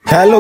Hello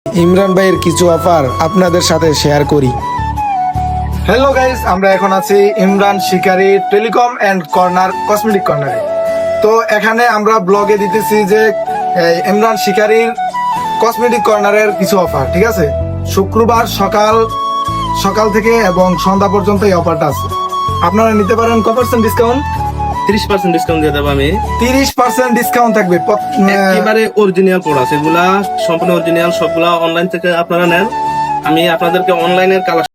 Imran ভাইয়ের কিছু offer আপনাদের সাথে শেয়ার করি। হ্যালো গাইস, আমরা এখন আছি ইমরান শিকারি টেলিকম এন্ড কর্নার কসমেটিক কর্নারে। তো এখানে আমরা ব্লগে দিতেছি যে ইমরান শিকারির কসমেটিক কর্নারের কিছু অফার, ঠিক আছে? শুক্রবার সকাল থেকে এবং সন্ধ্যা পর্যন্ত এই অফারটা আছে। আপনারা নিতে পারেন। কত পার্সেন্ট ডিসকাউন্ট? 30% ডিসকাউন্ট দিয়ে দেবো আমি। 30% ডিসকাউন্ট থাকবে। একেবারে অরিজিনাল প্রোডাক্ট, এগুলা সম্পূর্ণ অরিজিনাল, সবগুলা অনলাইন থেকে আপনারা নেন। আমি আপনাদেরকে অনলাইনের কালার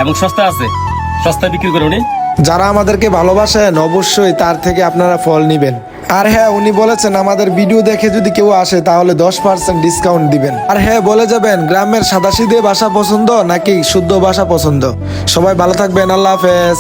এবং সস্তা আছে, সস্তা বিক্রি করে উনি। যারা আমাদেরকে ভালোবাসেন অবশ্যই তার থেকে আপনারা ফল নিবেন। আর হ্যাঁ, উনি বলেছেন আমাদের ভিডিও দেখে যদি কেউ আসে তাহলে 10% ডিসকাউন্ট দিবেন। আর হ্যাঁ, বলে যাবেন গ্রামের সাদাসিধে ভাষা পছন্দ নাকি শুদ্ধ ভাষা পছন্দ। সবাই ভালো থাকবেন। আল্লাহ হাফেজ।